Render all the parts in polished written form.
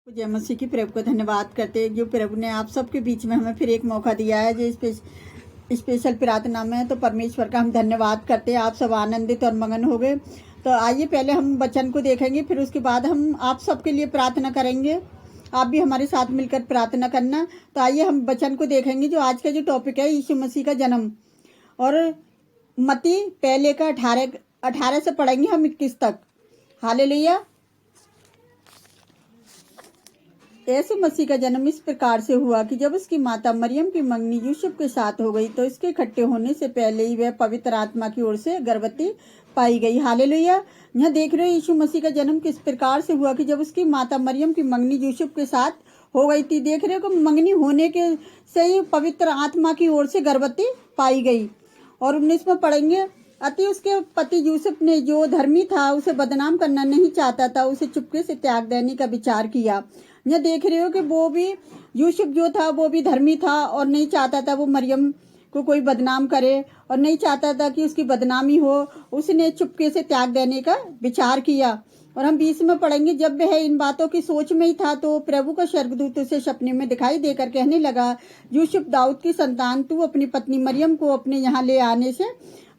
जय मसीह की। प्रभु को धन्यवाद करते हैं जो प्रभु ने आप सबके बीच में हमें फिर एक मौका दिया है जो स्पेशल प्रार्थना में। तो परमेश्वर का हम धन्यवाद करते हैं। आप सब आनंदित और मगन हो गए। तो आइए पहले हम वचन को देखेंगे, फिर उसके बाद हम आप सबके लिए प्रार्थना करेंगे। आप भी हमारे साथ मिलकर प्रार्थना करना। तो आइए हम वचन को देखेंगे। जो आज का जो टॉपिक है यीशु मसीह का जन्म, और मत्ती पहले का 18 से पढ़ेंगे हम 21 तक। हालेलुया। यीशु मसीह का जन्म इस प्रकार से हुआ कि जब उसकी माता मरियम की मंगनी यूसुफ के साथ हो गई तो इसके इकट्ठे होने से पहले ही वह पवित्र आत्मा की ओर से गर्भवती पाई गई। हालेलुया। यहाँ देख रहे हो यीशु मसीह का जन्म किस प्रकार से हुआ कि जब उसकी माता मरियम की मंगनी यूसुफ के साथ हो गई थी। देख रहे हो कि मंगनी होने के से ही पवित्र आत्मा की ओर से गर्भवती पाई गई। और 19 में पढ़ेंगे, अति उसके पति यूसुफ ने जो धर्मी था उसे बदनाम करना नहीं चाहता था, उसे चुपके से त्याग देने का विचार किया। यह देख रहे हो कि वो भी यूसुफ जो था वो भी धर्मी था और नहीं चाहता था वो मरियम को कोई बदनाम करे और नहीं चाहता था कि उसकी बदनामी हो। उसने चुपके से त्याग देने का विचार किया। और हम 20 में पढ़ेंगे, जब वह इन बातों की सोच में ही था तो प्रभु का स्वर्गदूत उसे सपने में दिखाई देकर कहने लगा, यूसुफ दाऊद की संतान, तू अपनी पत्नी मरियम को अपने यहाँ ले आने से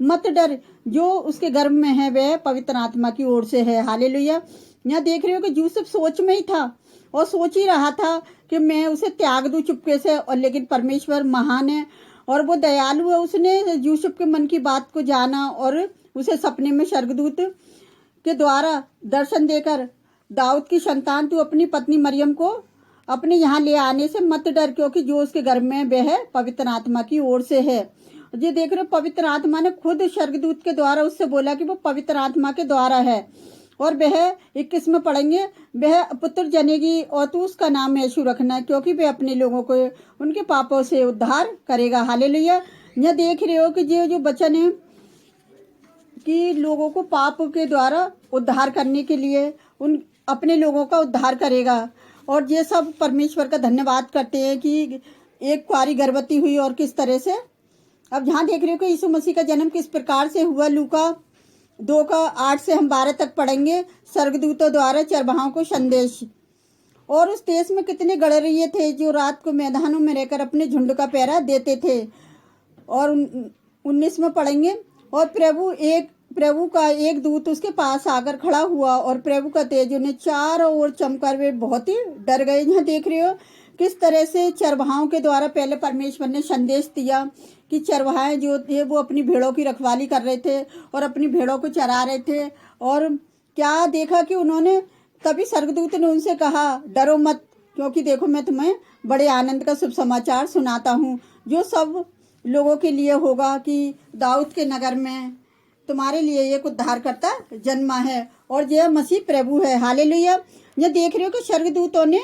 मत डर, जो उसके गर्भ में है वह पवित्र आत्मा की ओर से है। हालेलुया। यहाँ देख रहे हो कि यूसुफ सोच में ही था और सोच ही रहा था कि मैं उसे त्याग दूं चुपके से, और लेकिन परमेश्वर महान है और वो दयालु है। उसने यूसुफ के मन की बात को जाना और उसे सपने में स्वर्गदूत के द्वारा दर्शन देकर, दाऊद की संतान, तू अपनी पत्नी मरियम को अपने यहाँ ले आने से मत डर, क्योंकि जो उसके गर्भ में वह पवित्र आत्मा की ओर से है। ये देख रहे हो, पवित्र आत्मा ने खुद स्वर्गदूत के द्वारा उससे बोला कि वो पवित्र आत्मा के द्वारा है। और वह 21 में पढ़ेंगे, वह पुत्र जनेगी और तू उसका नाम यीशु रखना, क्योंकि वह अपने लोगों को उनके पापों से उद्धार करेगा। हालेलुया। यह देख रहे हो कि जो वचन है कि लोगों को पाप के द्वारा उद्धार करने के लिए उन अपने लोगों का उद्धार करेगा। और ये सब परमेश्वर का धन्यवाद करते हैं कि एक कुआरी गर्भवती हुई। और किस तरह से अब यहाँ देख रहे हो कि यीशु मसीह का जन्म किस प्रकार से हुआ। लूका 2 का 8 से हम 12 तक पढ़ेंगे। स्वर्गदूतों द्वारा चरवाहों को संदेश। और उस देश में कितने गड़रिये थे जो रात को मैदानों में रहकर अपने झुंड का पहरा देते थे। और 19 में पढ़ेंगे, और प्रभु का एक दूत उसके पास आकर खड़ा हुआ और प्रभु का तेज उन्हें चारों ओर चमकर वे बहुत ही डर गए। यहाँ देख रहे हो किस तरह से चरवाहों के द्वारा पहले परमेश्वर ने संदेश दिया कि चरवाहे जो थे वो अपनी भेड़ों की रखवाली कर रहे थे और अपनी भेड़ों को चरा रहे थे। और क्या देखा कि उन्होंने, तभी स्वर्गदूत ने उनसे कहा, डरो मत, क्योंकि देखो मैं तुम्हें बड़े आनंद का शुभ समाचार सुनाता हूँ जो सब लोगों के लिए होगा कि दाऊद के नगर में तुम्हारे लिए एक उद्धारकर्ता जन्मा है और यह मसीह प्रभु है। हालेलुया। यह देख रहे हो कि स्वर्गदूतों ने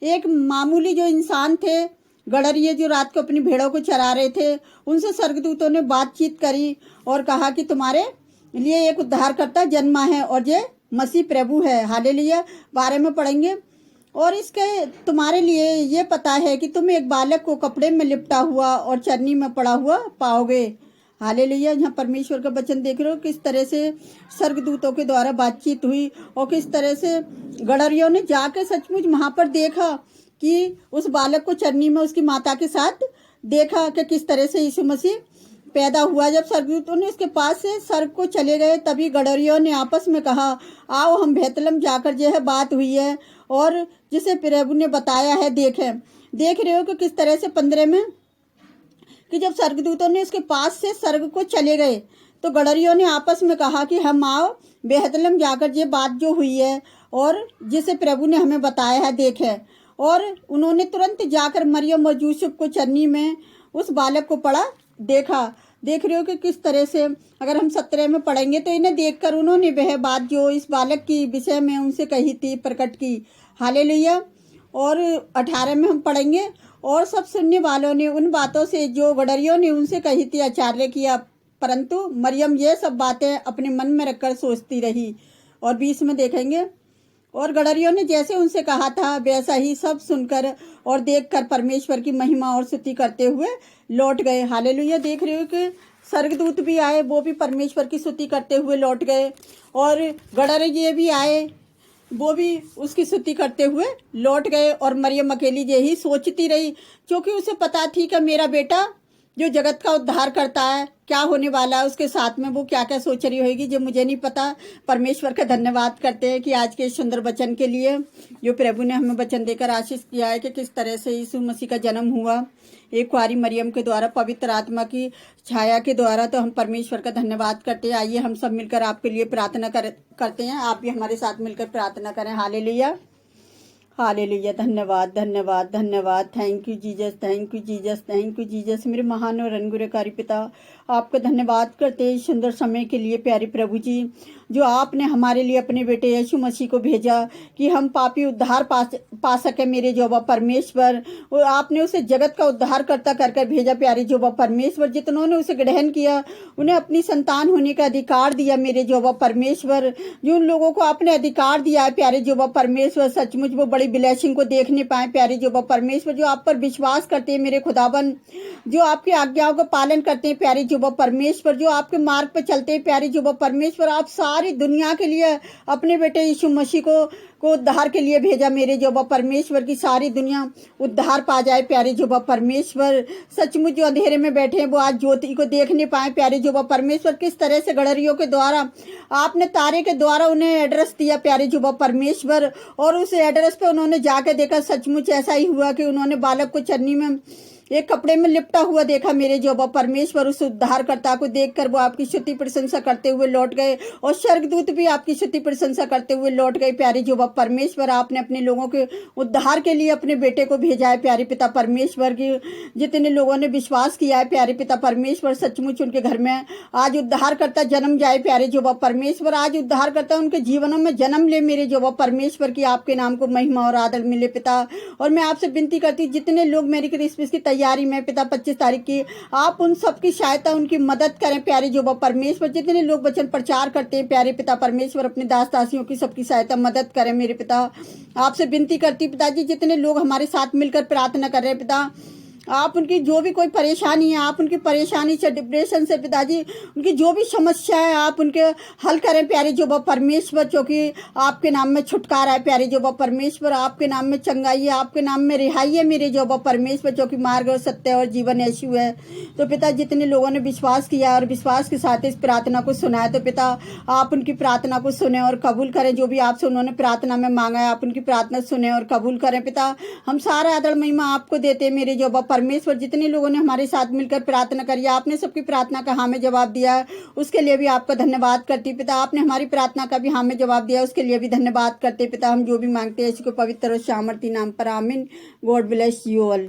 एक मामूली जो इंसान थे, गड़रिये जो रात को अपनी भेड़ों को चरा रहे थे, उनसे स्वर्गदूतों ने बातचीत करी और कहा कि तुम्हारे लिए एक उद्धारकर्ता जन्मा है और ये मसीह प्रभु है। हालेलुया। 12 में पढ़ेंगे, और इसके तुम्हारे लिए ये पता है कि तुम एक बालक को कपड़े में लिपटा हुआ और चरनी में पड़ा हुआ पाओगे। हालेलुया। यहाँ परमेश्वर का वचन देख रहे हो किस तरह से स्वर्गदूतों के द्वारा बातचीत हुई और किस तरह से गड़रियों ने जाकर सचमुच वहाँ पर देखा कि उस बालक को चरनी में उसकी माता के साथ देखा कि किस तरह से यीशु मसीह पैदा हुआ। जब स्वर्गदूतों ने उसके पास से स्वर्ग को चले गए तभी गड़रियों ने आपस में कहा, आओ हम बेतलहम जाकर यह बात हुई है और जिसे प्रभु ने बताया है देखें। देख रहे हो कि किस तरह से 15 में कि जब स्वर्गदूतों ने उसके पास से स्वर्ग को चले गए तो गड़रियों ने आपस में कहा कि हम आओ बेतलहम जाकर ये बात जो हुई है और जिसे प्रभु ने हमें बताया है देखें। और उन्होंने तुरंत जाकर मरियम और यूसुफ को चरनी में उस बालक को पड़ा देखा। देख रहे हो कि किस तरह से, अगर हम 17 में पढ़ेंगे तो इन्हें देखकर उन्होंने वह बात जो इस बालक की विषय में उनसे कही थी प्रकट की। हालेलुया। और 18 में हम पढ़ेंगे, और सब सुनने वालों ने उन बातों से जो गड़रियों ने उनसे कही थी आश्चर्य किया, परंतु मरियम ये सब बातें अपने मन में रखकर सोचती रही। और 20 में देखेंगे, और गड़रियों ने जैसे उनसे कहा था वैसा ही सब सुनकर और देखकर परमेश्वर की महिमा और स्तुति करते हुए लौट गए। हालेलुया। देख रहे हो कि स्वर्गदूत भी आए, वो भी परमेश्वर की स्तुति करते हुए लौट गए, और गड़रिये भी आए वो भी उसकी स्तुति करते हुए लौट गए और मरियम अकेली यही सोचती रही, क्योंकि उसे पता थी कि मेरा बेटा जो जगत का उद्धार करता है, क्या होने वाला है उसके साथ में, वो क्या क्या सोच रही होगी जो मुझे नहीं पता। परमेश्वर का धन्यवाद करते हैं कि आज के सुंदर वचन के लिए जो प्रभु ने हमें वचन देकर आशीष किया है कि किस तरह से यीशु मसीह का जन्म हुआ एक कुंवारी मरियम के द्वारा, पवित्र आत्मा की छाया के द्वारा। तो हम परमेश्वर का धन्यवाद करते हैं। आइए हम सब मिलकर आपके लिए प्रार्थना करते हैं। आप भी हमारे साथ मिलकर प्रार्थना करें। Hallelujah, hallelujah. धन्यवाद, धन्यवाद, धन्यवाद। Thank you Jesus, thank you Jesus, thank you Jesus. मेरे महान और अनुग्रहकारी पिता, आपका धन्यवाद करते हैं इस सुंदर समय के लिए। प्यारे प्रभु जी, जो आपने हमारे लिए अपने बेटे यीशु मसीह को भेजा कि हम पापी उद्धार पा सके मेरे जोबा परमेश्वर। और आपने उसे जगत का उद्धार करता कर भेजा प्यारे जोबा परमेश्वर। जितनों ने उसे ग्रहण किया उन्हें अपनी संतान होने का अधिकार दिया मेरे जोबा परमेश्वर। जो उन लोगों को आपने अधिकार दिया है प्यारे जोबा परमेश्वर, सचमुच वो बड़ी ब्लेसिंग को देखने पाए प्यारे जोबा परमेश्वर। जो आप पर विश्वास करते हैं मेरे खुदाबन, जो आपकी आज्ञाओं का पालन करते हैं प्यारे जोबा परमेश्वर, जो आपके मार्ग पर चलते हैं प्यारे जोबा परमेश्वर। आप सारी दुनिया के लिए अपने बेटे यीशु मसीह को उद्धार के लिए भेजा मेरे जोबा परमेश्वर की सारी दुनिया उद्धार पा जाए प्यारे जोबा परमेश्वर। सचमुच जो अंधेरे में बैठे हैं वो आज ज्योति को देखने पाए प्यारे जोबा परमेश्वर। किस तरह से गड़रियों के द्वारा आपने तारे के द्वारा उन्हें एड्रेस दिया प्यारे जोबा परमेश्वर, और उस एड्रेस पे उन्होंने जाके देखा। सचमुच ऐसा ही हुआ कि उन्होंने बालक को चन्नी में एक कपड़े में लिपटा हुआ देखा मेरे जोबा परमेश्वर। उस उद्धारकर्ता को देखकर वो आपकी स्तुति प्रशंसा करते हुए लौट गए, और स्वर्गदूत भी आपकी स्तुति प्रशंसा करते हुए लौट गए प्यारे जोबा परमेश्वर। आपने अपने लोगों के उद्धार के लिए अपने बेटे को भेजा है प्यारे पिता परमेश्वर की। जितने लोगों ने विश्वास किया है प्यारे पिता परमेश्वर, सचमुच उनके घर में आज उद्धारकर्ता जन्म जाए प्यारे जोबा परमेश्वर। आज उद्धारकर्ता उनके जीवनों में जन्म ले मेरे जोबा परमेश्वर की। आपके नाम को महिमा और आदर मिले पिता। और मैं आपसे विनती करती हूँ जितने लोग मेरी क्रिसमस की तैयारी में पिता 25 तारीख की, आप उन सबकी सहायता उनकी मदद करें प्यारे जोबा परमेश्वर। जितने लोग वचन प्रचार करते हैं प्यारे पिता परमेश्वर, अपने दास दासियों की सबकी सहायता मदद करें मेरे पिता। आपसे विनती करती पिताजी, जितने लोग हमारे साथ मिलकर प्रार्थना कर रहे हैं पिता, आप उनकी जो भी कोई परेशानी है, आप उनकी परेशानी से, डिप्रेशन से पिताजी, उनकी जो भी समस्या है आप उनके हल करें प्यारे जोबा परमेश्वर। क्योंकि आपके नाम में छुटकारा है प्यारे जोबा परमेश्वर, आपके नाम में चंगाई है, आपके नाम में रिहाई है मेरे जोबा परमेश्वर, जो कि मार्ग और सत्य और जीवन यीशु है। तो पिता, जितने लोगों ने विश्वास किया और विश्वास के साथ इस प्रार्थना को सुना है, तो पिता आप उनकी प्रार्थना को सुने और कबूल करें। जो भी आपसे उन्होंने प्रार्थना में मांगा है, आप उनकी प्रार्थना सुने और कबूल करें पिता। हम सारा आदर महिमा आपको देते हैं मेरे जोबा परमेश्वर। जितने लोगों ने हमारे साथ मिलकर प्रार्थना करी, आपने सबकी प्रार्थना का हाँ में जवाब दिया, उसके लिए भी आपका धन्यवाद करती पिता। आपने हमारी प्रार्थना का भी हाँ में जवाब दिया, उसके लिए भी धन्यवाद करते पिता। हम जो भी मांगते हैं इसको पवित्र और सामर्थी नाम पर आमीन। God bless you all.